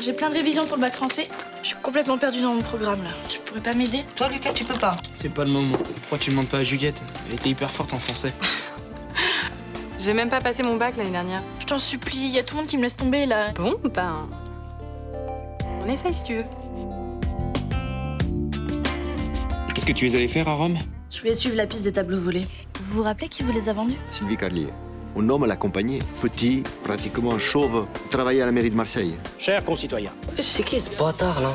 J'ai plein de révisions pour le bac français. Je suis complètement perdue dans mon programme, là. Tu pourrais pas m'aider? Toi, Lucas, tu peux pas. C'est pas le moment. Pourquoi tu demandes pas à Juliette? Elle était hyper forte en français. J'ai même pas passé mon bac l'année dernière. Je t'en supplie, y a tout le monde qui me laisse tomber, là. Bon, ben... On essaye si tu veux. Qu'est-ce que tu es allé faire à Rome? Je voulais suivre la piste des tableaux volés. Vous vous rappelez qui vous les a vendus? Sylvie Carlier. Un homme l'accompagnait, petit, pratiquement chauve, travaillait à la mairie de Marseille. Chers concitoyens, C'est qui ce bâtard, là?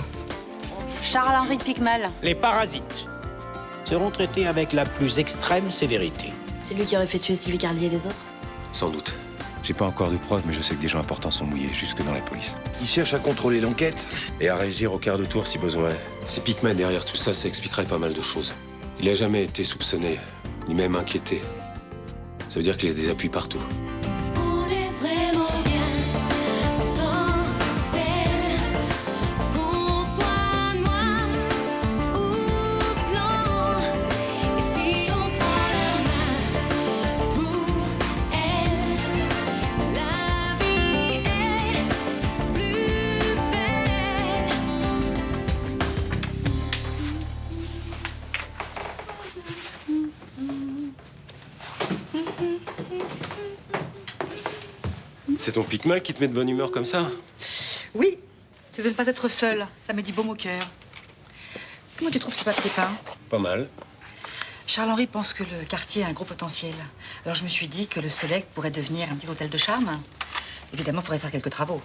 Charles-Henri Picmal. les parasites seront traités avec la plus extrême sévérité. C'est lui qui aurait fait tuer Sylvie Carlier et les autres? Sans doute. J'ai pas encore de preuves, mais je sais que des gens importants sont mouillés, jusque dans la police. Il cherche à contrôler l'enquête et à réagir au quart de tour si besoin. Si Picman derrière tout ça, ça expliquerait pas mal de choses. Il a jamais été soupçonné, ni même inquiété. Ça veut dire qu'il laisse des appuis partout. On est vraiment bien sans celle qu'on soit noir ou blanc. Et si on tend la main pour elle, la vie est plus belle. C'est ton Picman qui te met de bonne humeur comme ça? Oui, c'est de ne pas être seul. Ça me dit baume au cœur. Comment tu trouves ce papier peint? Pas mal. Charles-Henri pense que le quartier a un gros potentiel. Alors je me suis dit que le Select pourrait devenir un petit hôtel de charme. Évidemment, il faudrait faire quelques travaux.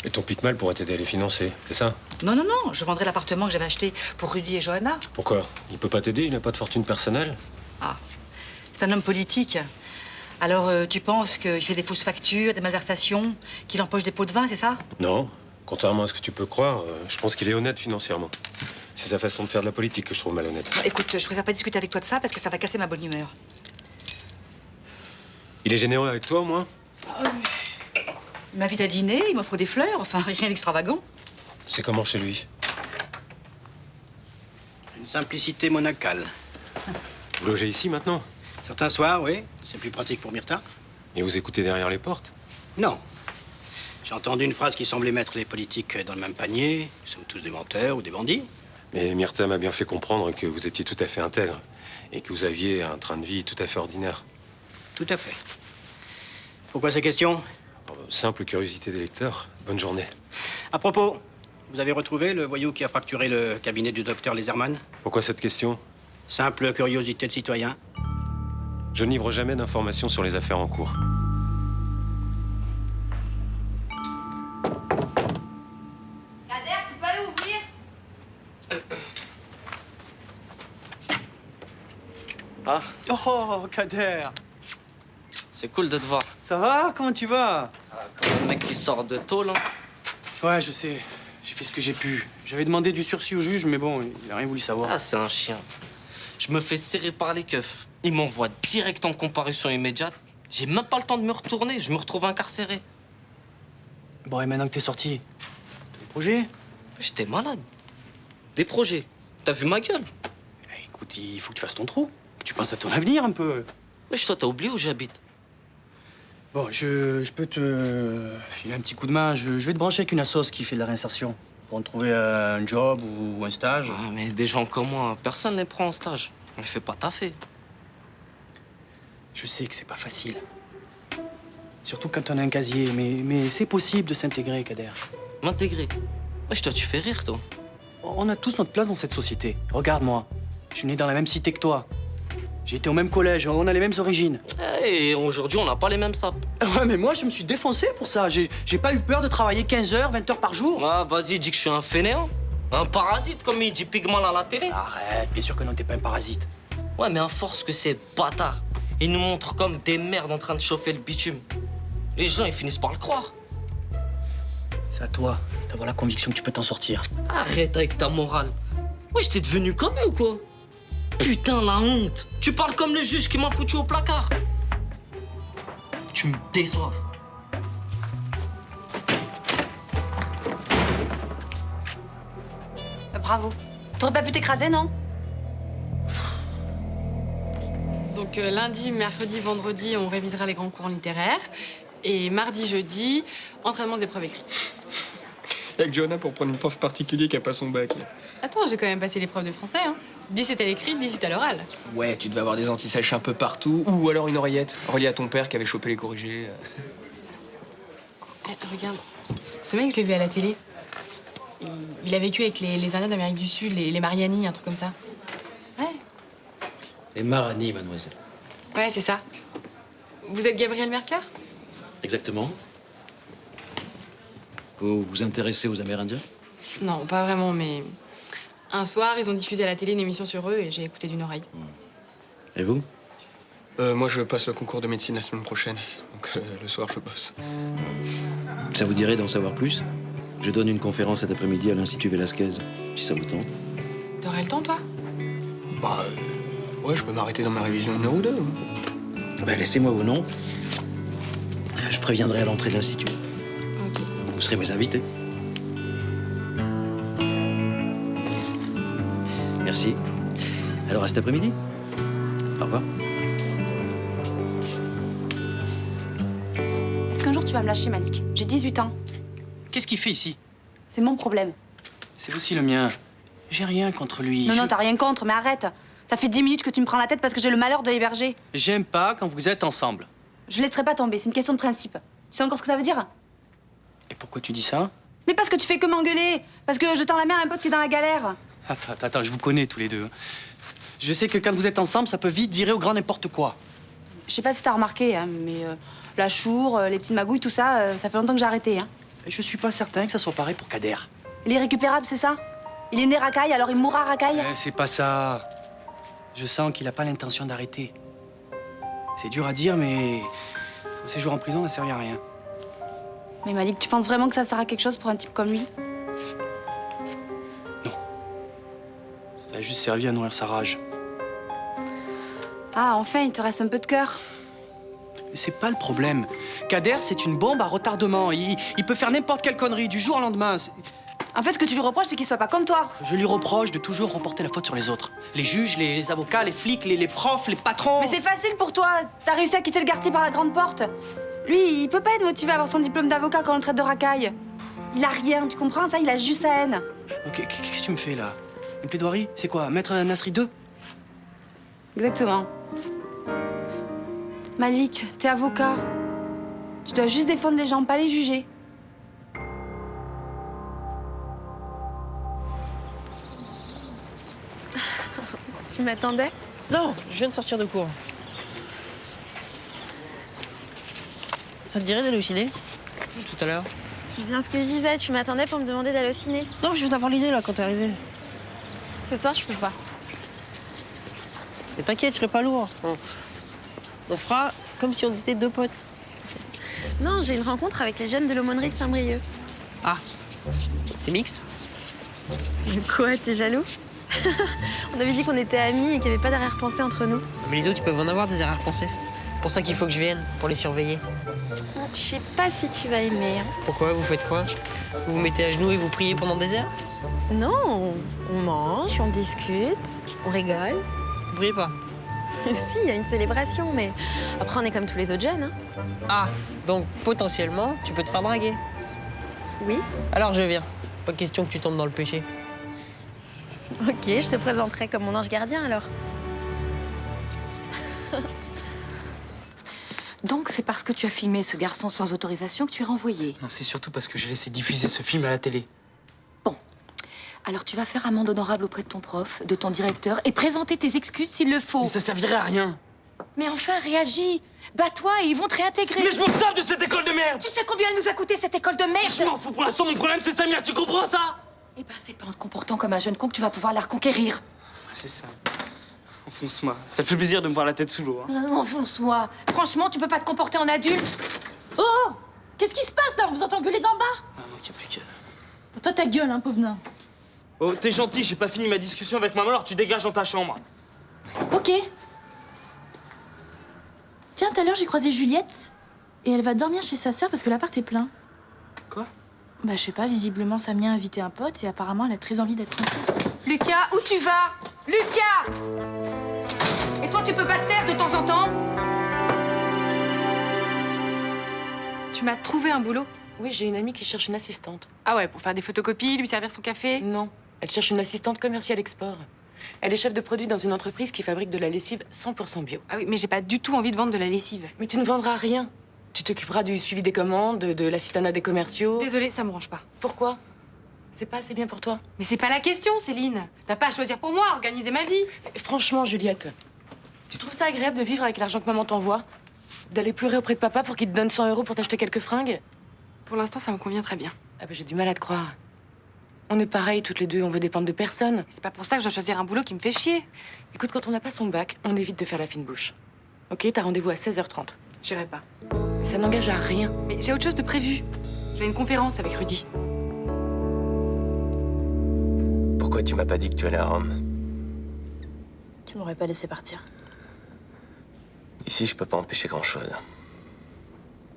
Et ton Picman pourrait t'aider à les financer, c'est ça? Non, non, non, je vendrai l'appartement que j'avais acheté pour Rudy et Johanna. Pourquoi? Il peut pas t'aider, il n'a pas de fortune personnelle? Ah, c'est un homme politique. Alors, tu penses qu'il fait des fausses factures, des malversations, qu'il empoche des pots de vin, c'est ça? Non. Contrairement à ce que tu peux croire, je pense qu'il est honnête financièrement. C'est sa façon de faire de la politique que je trouve malhonnête. Écoute, je préfère pas discuter avec toi de ça parce que ça va casser ma bonne humeur. Il est généreux avec toi, au moins? Il m'invite à dîner, il m'offre des fleurs, enfin, rien d'extravagant. C'est comment chez lui? Une simplicité monacale. Vous logez ici, maintenant? Certains soirs, oui, c'est plus pratique pour Myrtha. Et vous écoutez derrière les portes? Non. J'ai entendu une phrase qui semblait mettre les politiques dans le même panier. Nous sommes tous des menteurs ou des bandits. Mais Myrtha m'a bien fait comprendre que vous étiez tout à fait intègre et que vous aviez un train de vie tout à fait ordinaire. Tout à fait. Pourquoi ces questions? Simple curiosité des lecteurs. Bonne journée. À propos, vous avez retrouvé le voyou qui a fracturé le cabinet du docteur Leserman? Pourquoi cette question? Simple curiosité de citoyen. Je ne livre jamais d'informations sur les affaires en cours. Kader, tu peux aller ouvrir? Ah, Oh, Kader! c'est cool de te voir. Ça va? Comment tu vas? Comme le mec qui sort de tôle, hein. Ouais, je sais. J'ai fait ce que j'ai pu. J'avais demandé du sursis au juge, mais bon, il a rien voulu savoir. Ah, c'est un chien. Je me fais serrer par les keufs. Il m'envoie direct en comparution immédiate. J'ai même pas le temps de me retourner. Je me retrouve incarcéré. Bon, et maintenant que t'es sorti, t'as des projets? J'étais malade. Des projets. T'as vu ma gueule? Eh, écoute, il faut que tu fasses ton trou. Que tu penses à ton avenir un peu. Wesh, toi, t'as oublié où j'habite? Bon, je peux te filer un petit coup de main. Je vais te brancher avec une assoce qui fait de la réinsertion. Pour te trouver un job ou un stage. Ah, mais des gens comme moi, personne ne les prend en stage. On les fait pas taffer. Je sais que c'est pas facile. Surtout quand on a un casier, mais c'est possible de s'intégrer, Kader. M'intégrer? Wesh, toi, tu fais rire, toi. On a tous notre place dans cette société. Regarde-moi, je suis né dans la même cité que toi. J'ai été au même collège, on a les mêmes origines. Et aujourd'hui, on n'a pas les mêmes sapes. Ouais, mais moi, je me suis défoncé pour ça. J'ai pas eu peur de travailler 15 heures, 20 heures par jour. Ah, vas-y, dis que je suis un fainéant. Un parasite, comme il dit Pigman à la télé. Arrête, bien sûr que non, t'es pas un parasite. Ouais, mais à force que ces bâtards, ils nous montrent comme des merdes en train de chauffer le bitume. Les gens, ils finissent par le croire. C'est à toi d'avoir la conviction que tu peux t'en sortir. Arrête avec ta morale. Ouais, j'étais devenu comme eux ou quoi? Putain, la honte. Tu parles comme le juge qui m'a foutu au placard. Tu me déçois. Bravo. T'aurais pas pu t'écraser, non? Donc lundi, mercredi, vendredi, on révisera les grands cours littéraires. Et mardi, jeudi, entraînement des épreuves écrites. Avec Johanna pour prendre une prof particulier qui a pas son bac. Attends, j'ai quand même passé l'épreuve de français, hein. 17 à l'écrit, 18 à l'oral. Ouais, tu devais avoir des antisèches un peu partout, ou alors une oreillette reliée à ton père qui avait chopé les corrigés. Eh, regarde, ce mec, je l'ai vu à la télé. Il a vécu avec les Indiens d'Amérique du Sud, les Mariani, un truc comme ça. Ouais. Les Marani, mademoiselle. Ouais, c'est ça. Vous êtes Gabriel Mercœur? Exactement. Vous vous intéressez aux Amérindiens? Non, pas vraiment, mais... Un soir, ils ont diffusé à la télé une émission sur eux et j'ai écouté d'une oreille. Et vous? Moi, je passe le concours de médecine la semaine prochaine, donc le soir, je bosse. Ça vous dirait d'en savoir plus? Je donne une conférence cet après-midi à l'Institut Velasquez, si ça vous tente. T'aurais le temps, toi? Bah, ouais, je peux m'arrêter dans ma révision une heure ou deux. Ben, laissez-moi vos noms. Je préviendrai à l'entrée de l'Institut. Ok. Vous serez mes invités. Merci. Alors, à cet après-midi. Au revoir. Est-ce qu'un jour tu vas me lâcher, Malik? J'ai 18 ans. Qu'est-ce qu'il fait ici? C'est mon problème. C'est aussi le mien. J'ai rien contre lui. Non, t'as rien contre, mais arrête. Ça fait 10 minutes que tu me prends la tête parce que j'ai le malheur de l'héberger. J'aime pas quand vous êtes ensemble. Je laisserai pas tomber, c'est une question de principe. Tu sais encore ce que ça veut dire? Et pourquoi tu dis ça? Mais parce que tu fais que m'engueuler. Parce que je tends la main à un pote qui est dans la galère. Attends, je vous connais tous les deux. Je sais que quand vous êtes ensemble, ça peut vite virer au grand n'importe quoi. Je sais pas si t'as remarqué, hein, mais la chour, les petites magouilles, tout ça, ça fait longtemps que j'ai arrêté. Hein. Et je suis pas certain que ça soit pareil pour Kader. Il est récupérable, c'est ça? Il est né racaille, alors il mourra racaille? C'est pas ça. Je sens qu'il a pas l'intention d'arrêter. C'est dur à dire, mais son séjour en prison n'a servi à rien. Mais Malik, tu penses vraiment que ça sert à quelque chose pour un type comme lui? Ça a juste servi à nourrir sa rage. Ah, enfin, il te reste un peu de cœur. Mais c'est pas le problème. Kader, c'est une bombe à retardement. Il peut faire n'importe quelle connerie du jour au lendemain. En fait, ce que tu lui reproches, c'est qu'il soit pas comme toi. Je lui reproche de toujours reporter la faute sur les autres. Les juges, les avocats, les flics, les profs, les patrons. Mais c'est facile pour toi. T'as réussi à quitter le quartier par la grande porte. Lui, il peut pas être motivé à avoir son diplôme d'avocat quand on le traite de racaille. Il a rien, tu comprends ça? Il a juste sa haine. Ok, qu'est-ce que tu me fais là? Une plaidoirie? C'est quoi? Mettre un Nasri 2? Exactement. Malik, t'es avocat. Tu dois juste défendre les gens, pas les juger. Tu m'attendais? Non, je viens de sortir de cours. Ça te dirait d'aller au ciné? Tout à l'heure. C'est bien ce que je disais, tu m'attendais pour me demander d'aller au ciné. Non, je viens d'avoir l'idée là quand t'es arrivé. Ce soir, je peux pas. Mais t'inquiète, je serai pas lourd. On fera comme si on était deux potes. Non, j'ai une rencontre avec les jeunes de l'aumônerie de Saint-Brieuc. Ah, c'est mixte? Quoi, t'es jaloux? On avait dit qu'on était amis et qu'il n'y avait pas d'arrière-pensée entre nous. Mais les autres, ils peuvent en avoir des arrière-pensées. Pour ça qu'il faut que je vienne, pour les surveiller. Je sais pas si tu vas aimer. Hein. Pourquoi? Vous faites quoi? Vous vous mettez à genoux et vous priez pendant des heures? Non, on mange, on discute, on rigole. Vous priez pas? Si, il y a une célébration, mais après, on est comme tous les autres jeunes. Hein. Ah, donc potentiellement, tu peux te faire draguer? Oui. Alors je viens. Pas question que tu tombes dans le péché. Ok, je te présenterai comme mon ange gardien, alors. Donc c'est parce que tu as filmé ce garçon sans autorisation que tu es renvoyé? Non, c'est surtout parce que j'ai laissé diffuser ce film à la télé. Bon. Alors tu vas faire amende honorable auprès de ton prof, de ton directeur, et présenter tes excuses s'il le faut. Mais ça servirait à rien. Mais enfin, réagis. Bats-toi et ils vont te réintégrer. Mais je m'en tape de cette école de merde! Tu sais combien elle nous a coûté, cette école de merde? Je m'en fous pour l'instant, mon problème c'est Samir, tu comprends ça? Eh ben, c'est pas en te comportant comme un jeune con que tu vas pouvoir la reconquérir. C'est ça. Enfonce-moi. Ça fait plaisir de me voir la tête sous l'eau. Hein. Enfonce-moi. Franchement, tu peux pas te comporter en adulte. Oh! Qu'est-ce qui se passe là? On vous entend gueuler d'en bas? Ah non, qu'il n'y a plus de gueule. Toi, ta gueule, hein, pauvre nain. Oh, t'es gentil, j'ai pas fini ma discussion avec maman, alors tu dégages dans ta chambre. Ok. Tiens, tout à l'heure, j'ai croisé Juliette. Et elle va dormir chez sa sœur parce que l'appart est plein. Quoi? Bah, je sais pas, visiblement, Samia a invité un pote et apparemment, elle a très envie d'être tranquille. Lucas, où tu vas? Lucas! Et toi, tu peux pas te taire de temps en temps? Tu m'as trouvé un boulot. Oui, j'ai une amie qui cherche une assistante. Ah ouais, pour faire des photocopies, lui servir son café? Non, elle cherche une assistante commerciale export. Elle est chef de produit dans une entreprise qui fabrique de la lessive 100% bio. Ah oui, mais j'ai pas du tout envie de vendre de la lessive. Mais tu ne vendras rien. Tu t'occuperas du suivi des commandes, de l'assistanat des commerciaux. Désolée, ça me range pas. Pourquoi? C'est pas assez bien pour toi? Mais c'est pas la question, Céline. T'as pas à choisir pour moi, organiser ma vie. Franchement, Juliette, tu trouves ça agréable de vivre avec l'argent que maman t'envoie? D'aller pleurer auprès de papa pour qu'il te donne 100 € pour t'acheter quelques fringues? Pour l'instant, ça me convient très bien. Ah bah j'ai du mal à te croire. On est pareils toutes les deux, on veut dépendre de personne. C'est pas pour ça que je dois choisir un boulot qui me fait chier. Écoute, quand on n'a pas son bac, on évite de faire la fine bouche. Ok, t'as rendez-vous à 16h30. J'irai pas. Mais ça n'engage à rien. Mais j'ai autre chose de prévu. J'ai une conférence avec Rudy. Pourquoi tu m'as pas dit que tu allais à Rome? Tu m'aurais pas laissé partir. Ici, je peux pas empêcher grand-chose.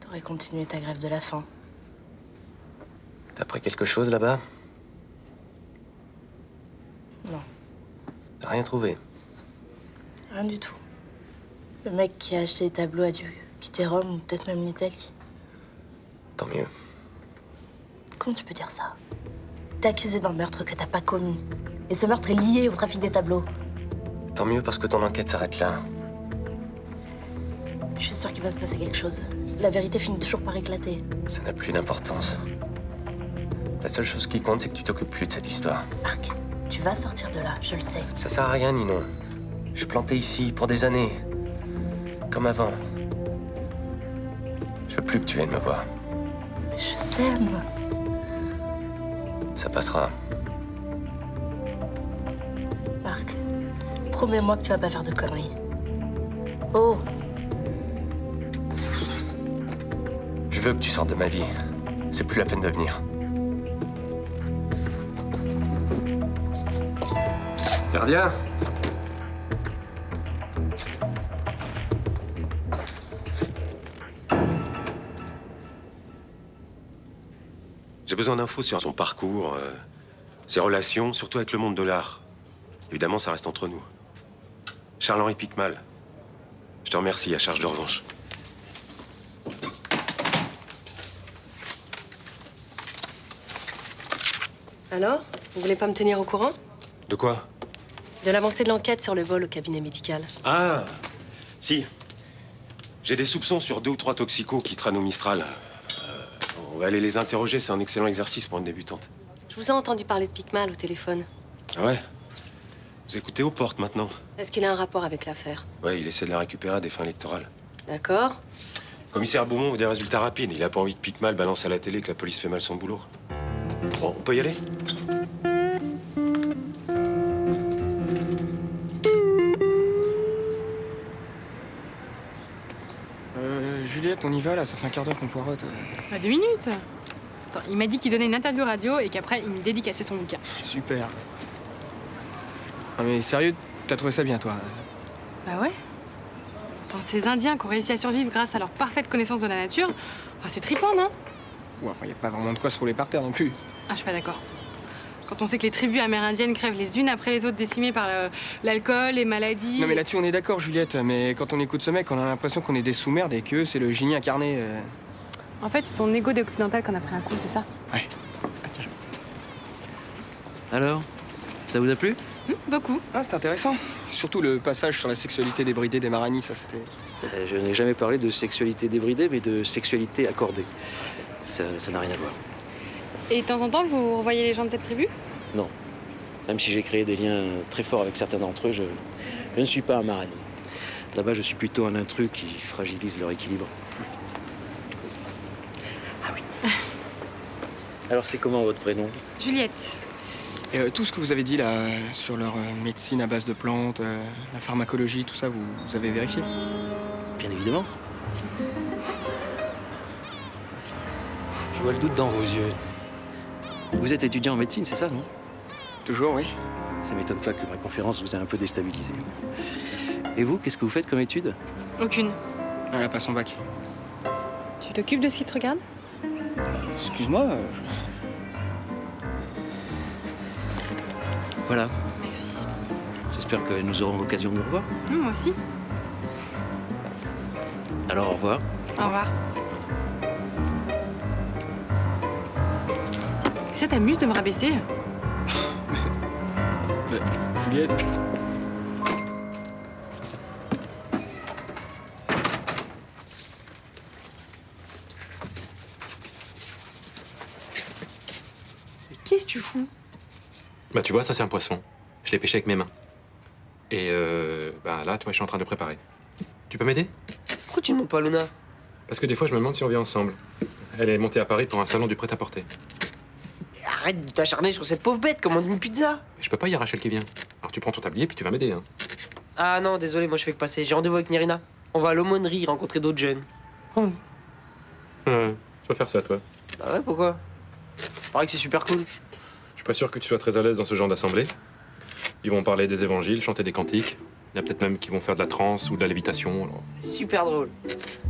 T'aurais continué ta grève de la faim. T'as pris quelque chose là-bas? Non, T'as rien trouvé? rien du tout. Le mec qui a acheté les tableaux a dû quitter Rome ou peut-être même l'Italie. Tant mieux. Comment tu peux dire ça? T'es accusé d'un meurtre que t'as pas commis. Et ce meurtre est lié au trafic des tableaux. Tant mieux parce que ton enquête s'arrête là. Je suis sûre qu'il va se passer quelque chose. La vérité finit toujours par éclater. Ça n'a plus d'importance. La seule chose qui compte, c'est que tu t'occupes plus de cette histoire. Marc, tu vas sortir de là, je le sais. Ça sert à rien, Ninon. Je plantais ici pour des années. Comme avant. Je veux plus que tu viennes me voir. Mais je t'aime. Ça passera. Marc, promets-moi que tu vas pas faire de conneries. Oh, Je veux que tu sortes de ma vie. C'est plus la peine de venir. Gardien! J'ai besoin d'infos sur son parcours, ses relations, surtout avec le monde de l'art. Évidemment, ça reste entre nous. Charles-Henri Picmal. Je te remercie, à charge de revanche. Alors, vous voulez pas me tenir au courant? De quoi? De l'avancée de l'enquête sur le vol au cabinet médical. Ah, si. J'ai des soupçons sur 2 ou 3 toxicos qui traînent au Mistral. On va aller les interroger, c'est un excellent exercice pour une débutante. Je vous ai entendu parler de Picmal au téléphone. Ah ouais? Vous écoutez aux portes maintenant? Est-ce qu'il a un rapport avec l'affaire? Ouais, il essaie de la récupérer à des fins électorales. D'accord. Commissaire Beaumont veut des résultats rapides. Il a pas envie que Picmal balance à la télé que la police fait mal son boulot. Bon, on peut y aller? Juliette, on y va là, ça fait un quart d'heure qu'on poireaute. Bah 2 minutes. Attends, il m'a dit qu'il donnait une interview radio et qu'après, il me dédicaçait son bouquin. Super. Ah mais sérieux, t'as trouvé ça bien toi? Bah ouais. Attends, ces Indiens qui ont réussi à survivre grâce à leur parfaite connaissance de la nature, enfin, c'est trippant, non? Ouais, enfin, y a pas vraiment de quoi se rouler par terre non plus. Ah, je suis pas d'accord. Quand on sait que les tribus amérindiennes crèvent les unes après les autres décimées par l'alcool, les maladies... Non mais là-dessus on est d'accord Juliette, mais quand on écoute ce mec, on a l'impression qu'on est des sous-merdes et que c'est le génie incarné. En fait, c'est ton ego d'occidental qu'on a pris un coup, c'est ça? Ouais. Alors, ça vous a plu? Beaucoup. Ah, c'est intéressant. Surtout le passage sur la sexualité débridée des Marani, ça c'était... Je n'ai jamais parlé de sexualité débridée, mais de sexualité accordée. Ça n'a rien à voir. Et de temps en temps, vous revoyez les gens de cette tribu? Non. Même si j'ai créé des liens très forts avec certains d'entre eux, je ne suis pas un Marani. Là-bas, je suis plutôt un intrus qui fragilise leur équilibre. Ah oui. Alors, c'est comment votre prénom? Juliette. Et tout ce que vous avez dit là, sur leur médecine à base de plantes, la pharmacologie, tout ça, vous avez vérifié? Bien évidemment. Je vois le doute dans vos yeux. Vous êtes étudiant en médecine, c'est ça, non? Toujours, oui. Ça m'étonne pas que ma conférence vous ait un peu déstabilisé. Et vous, qu'est-ce que vous faites comme étude? Aucune. Elle a pas son bac. Tu t'occupes de ce qui te regarde? Excuse-moi. Voilà. Merci. J'espère que nous aurons l'occasion de nous revoir. Moi aussi. Alors, au revoir. Au revoir. Ça t'amuse de me rabaisser? Mais, Juliette. Qu'est-ce que tu fous? Bah tu vois, ça c'est un poisson. Je l'ai pêché avec mes mains. Et bah là, tu vois, je suis en train de préparer. Tu peux m'aider? Pourquoi tu ne montes pas Luna? Parce que des fois, je me demande si on vient ensemble. Elle est montée à Paris pour un salon du prêt-à-porter. Arrête de t'acharner sur cette pauvre bête, commande une pizza. Je peux pas, y a Rachel qui vient. Alors tu prends ton tablier puis tu vas m'aider, hein. Ah non, désolé, moi je fais que passer. J'ai rendez-vous avec Nirina. On va à l'aumônerie rencontrer d'autres jeunes. Tu vas faire ça, toi. Bah ouais, pourquoi? Paraît que c'est super cool. Je suis pas sûr que tu sois très à l'aise dans ce genre d'assemblée. Ils vont parler des évangiles, chanter des cantiques. Il y a peut-être même qui vont faire de la transe ou de la lévitation. Alors... Super drôle.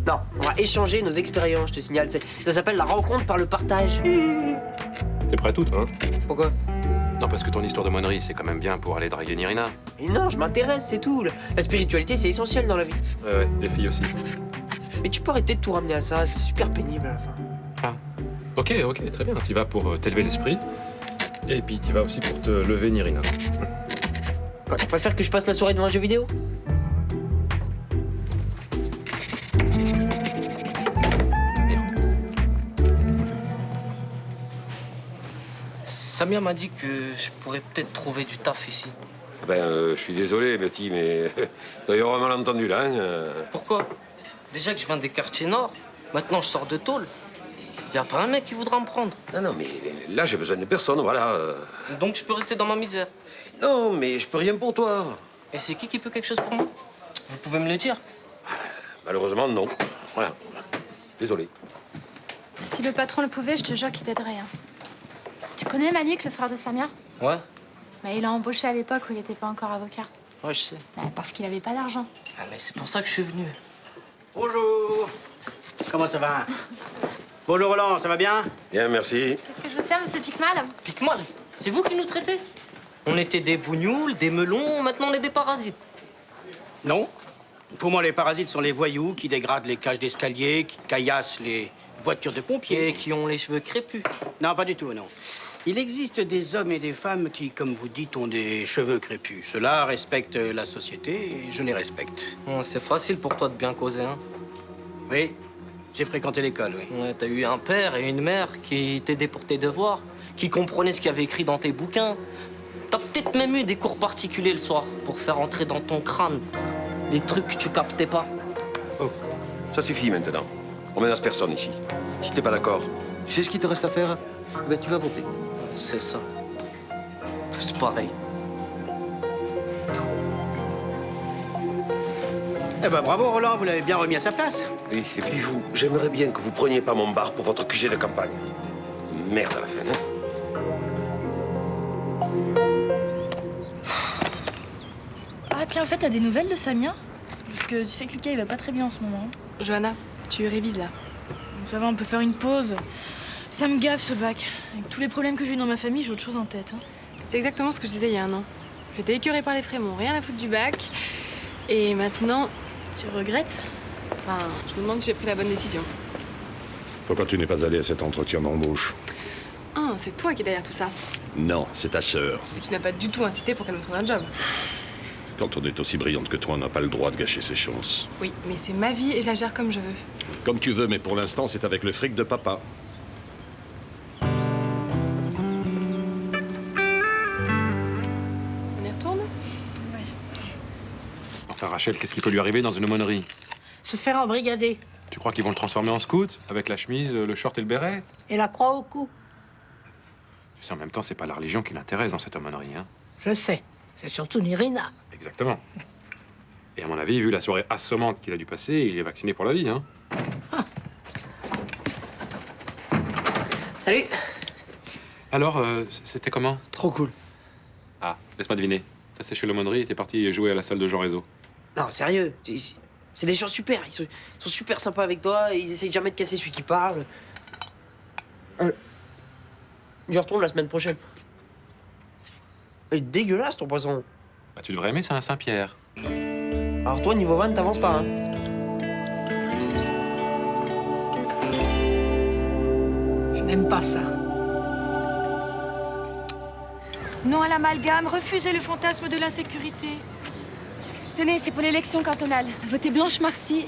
Non, on va échanger nos expériences, je te signale. Ça s'appelle la rencontre par le partage. T'es prêt à tout, toi, hein? Pourquoi? Non, parce que ton histoire de monnerie, c'est quand même bien pour aller draguer Nirina. Et non, je m'intéresse, c'est tout. La spiritualité, c'est essentiel dans la vie. Ouais, les filles aussi. Mais tu peux arrêter de tout ramener à ça, c'est super pénible à la fin. Ah, ok, très bien. Tu vas pour t'élever l'esprit. Et puis tu vas aussi pour te lever Nirina. Quoi, tu préfères que je passe la soirée devant un jeu vidéo? Samia m'a dit que je pourrais peut-être trouver du taf ici. Je suis désolé, Betty, mais il y aura un malentendu là. Pourquoi? Déjà que je viens des quartiers nord, maintenant je sors de tôle. Y a pas un mec qui voudra me prendre. Non, mais là, j'ai besoin de personne, voilà. Donc je peux rester dans ma misère. Non, mais je peux rien pour toi. Et c'est qui peut quelque chose pour moi? Vous pouvez me le dire? Malheureusement, non. Voilà. Désolé. Si le patron le pouvait, je te jure qu'il t'aiderait. Hein. Tu connais Malik, le frère de Samia? Ouais. Bah, il a embauché à l'époque où il n'était pas encore avocat. Ouais, je sais. Bah, parce qu'il avait pas d'argent. Ah, mais c'est pour ça que je suis venu. Bonjour. Comment ça va? Bonjour Roland, ça va bien? Bien, merci. Qu'est-ce que je veux faire, monsieur Picmal? Picmal? C'est vous qui nous traitez? On était des bougnoules, des melons, maintenant on est des parasites. Non. Pour moi, les parasites sont les voyous qui dégradent les cages d'escalier, qui caillassent les voitures de pompiers. Et qui ont les cheveux crépus. Non, pas du tout, non. Il existe des hommes et des femmes qui, comme vous dites, ont des cheveux crépus. Ceux-là respectent la société et je les respecte. C'est facile pour toi de bien causer, hein? Oui, j'ai fréquenté l'école, oui. Ouais, t'as eu un père et une mère qui t'aidaient pour tes devoirs, qui comprenaient ce qu'il y avait écrit dans tes bouquins. T'as peut-être même eu des cours particuliers le soir pour faire entrer dans ton crâne les trucs que tu captais pas. Oh, ça suffit maintenant. On menace personne ici. Si t'es pas d'accord, tu sais ce qu'il te reste à faire? Ben, tu vas voter. C'est ça. Tous pareils. Eh ben bravo Roland, vous l'avez bien remis à sa place. Oui, et puis vous, j'aimerais bien que vous preniez pas mon bar pour votre QG de campagne. Merde à la fin, hein? Ah tiens, en fait, t'as des nouvelles de Samia? Parce que tu sais que Lucas, il va pas très bien en ce moment. Johanna, tu révises là. Ça va, on peut faire une pause. Ça me gaffe ce bac. Avec tous les problèmes que j'ai eu dans ma famille, j'ai autre chose en tête. Hein. C'est exactement ce que je disais il y a un an. J'étais écœurée par les Frémonts, rien à foutre du bac. Et maintenant... Tu regrettes? Enfin, je me demande si j'ai pris la bonne décision. Pourquoi tu n'es pas allé à cet entretien d'embauche? Ah, c'est toi qui es derrière tout ça. Non, c'est ta sœur. Et tu n'as pas du tout insisté pour qu'elle me trouve un job. Quand on est aussi brillante que toi, on n'a pas le droit de gâcher ses chances. Oui, mais c'est ma vie et je la gère comme je veux. Comme tu veux, mais pour l'instant, c'est avec le fric de papa. On y retourne? Enfin, Rachel, qu'est-ce qui peut lui arriver dans une aumônerie? Se faire embrigader. Tu crois qu'ils vont le transformer en scout? Avec la chemise, le short et le béret? Et la croix au cou. Tu sais, en même temps, c'est pas la religion qui l'intéresse dans cette aumônerie, hein? Je sais. C'est surtout Nirina. Exactement. Et à mon avis, vu la soirée assommante qu'il a dû passer, il est vacciné pour la vie, hein? Salut. Alors, c'était comment? Trop cool. Ah, laisse-moi deviner. T'as séché l'aumônerie et t'es parti jouer à la salle de Jean Réseau. Non, sérieux. C'est des gens super. Ils sont super sympas avec toi. Et ils essayent jamais de casser celui qui parle. Je retourne la semaine prochaine. Il est dégueulasse, ton poisson. Bah, tu devrais aimer, c'est un Saint-Pierre. Alors toi, niveau 20, t'avances pas, hein? Je n'aime pas ça. Non à l'amalgame, refusez le fantasme de l'insécurité. Tenez, c'est pour l'élection cantonale. Votez Blanche Marcy.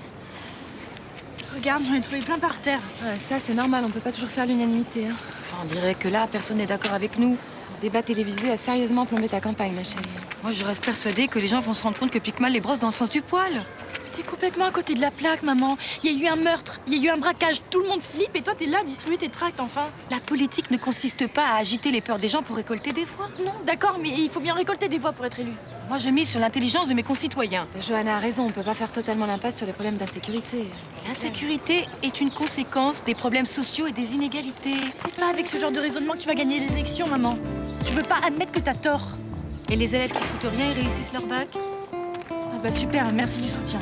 Regarde, j'en ai trouvé plein par terre. Ouais, ça, c'est normal, on peut pas toujours faire l'unanimité. Hein. Enfin, on dirait que là, personne n'est d'accord avec nous. Le débat télévisé a sérieusement plombé ta campagne, ma chérie. Moi, je reste persuadée que les gens vont se rendre compte que Pic-Mal les brosse dans le sens du poil. T'es complètement à côté de la plaque, maman. Il y a eu un meurtre, il y a eu un braquage, tout le monde flippe et toi, t'es là à distribuer tes tracts, enfin. La politique ne consiste pas à agiter les peurs des gens pour récolter des voix. Non, d'accord, mais il faut bien récolter des voix pour être élu. Moi, je mise sur l'intelligence de mes concitoyens. Johanna a raison, on peut pas faire totalement l'impasse sur les problèmes d'insécurité. L'insécurité est une conséquence des problèmes sociaux et des inégalités. C'est pas avec ce genre de raisonnement que tu vas gagner les élections, maman. Tu peux pas admettre que t'as tort. Et les élèves qui foutent rien, ils réussissent leur bac? Ah bah super, merci du soutien.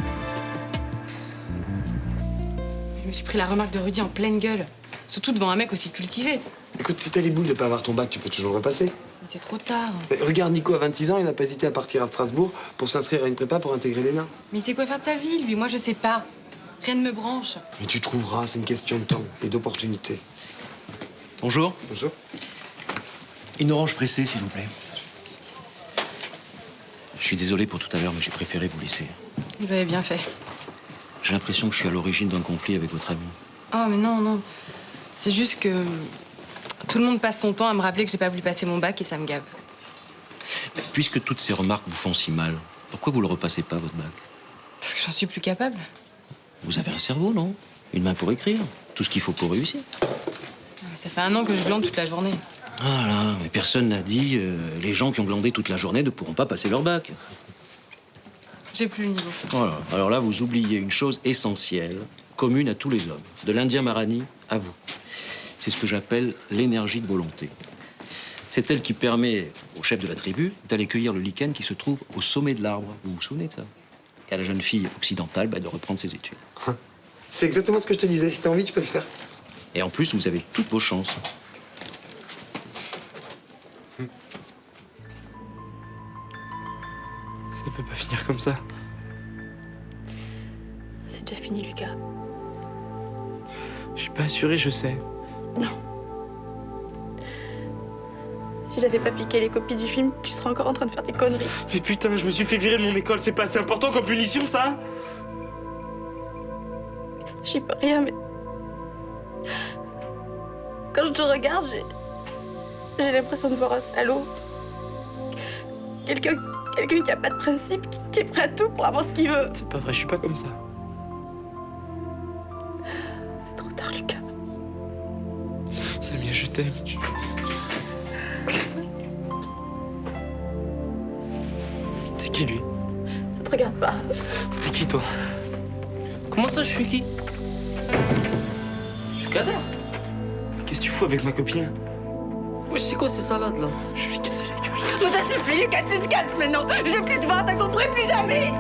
Je me suis pris la remarque de Rudy en pleine gueule. Surtout devant un mec aussi cultivé. Écoute, si t'as les boules de pas avoir ton bac, tu peux toujours le repasser. Mais c'est trop tard. Mais regarde, Nico, à 26 ans, il a pas hésité à partir à Strasbourg pour s'inscrire à une prépa pour intégrer l'ENA. Mais il sait quoi faire de sa vie, lui. Moi, je sais pas. Rien ne me branche. Mais tu trouveras, c'est une question de temps et d'opportunité. Bonjour. Bonjour. Une orange pressée, s'il vous plaît. Je suis désolé pour tout à l'heure, mais j'ai préféré vous laisser. Vous avez bien fait. J'ai l'impression que je suis à l'origine d'un conflit avec votre ami. Oh, mais non, non. C'est juste que tout le monde passe son temps à me rappeler que j'ai pas voulu passer mon bac et ça me gave. Puisque toutes ces remarques vous font si mal, pourquoi vous le repassez pas, votre bac? Parce que j'en suis plus capable. Vous avez un cerveau, non? Une main pour écrire. Tout ce qu'il faut pour réussir. Ça fait 1 an que je glande toute la journée. Voilà, mais personne n'a dit les gens qui ont glandé toute la journée ne pourront pas passer leur bac. J'ai plus le niveau. Voilà. Alors là, vous oubliez une chose essentielle, commune à tous les hommes, de l'Indien Marani à vous. C'est ce que j'appelle l'énergie de volonté. C'est elle qui permet au chef de la tribu d'aller cueillir le lichen qui se trouve au sommet de l'arbre. Vous vous souvenez de ça? Et à la jeune fille occidentale de reprendre ses études. C'est exactement ce que je te disais. Si t'as envie, tu peux le faire. Et en plus, vous avez toutes vos chances. Ça peut pas finir comme ça. C'est déjà fini, Lucas. Je suis pas assuré, je sais. Non. Si j'avais pas piqué les copies du film, tu serais encore en train de faire tes conneries. Mais putain, je me suis fait virer de mon école, c'est pas assez important comme punition, ça? J'y peux rien, mais... Quand je te regarde, j'ai l'impression de voir un salaud. Quelqu'un qui a pas de principe, qui est prêt à tout pour avoir ce qu'il veut. C'est pas vrai, je suis pas comme ça. C'est trop tard, Lucas. Samia, je t'aime. T'es qui, lui? Ça te regarde pas. T'es qui, toi? Comment ça, je suis qui? Je suis Kader. Qu'est-ce que tu fous avec ma copine? Ouais, c'est quoi ces salades, là? Je vais casser la gueule. Mais ça suffit, Lucas, tu te casses maintenant. Je veux plus te voir, t'as compris? Plus jamais.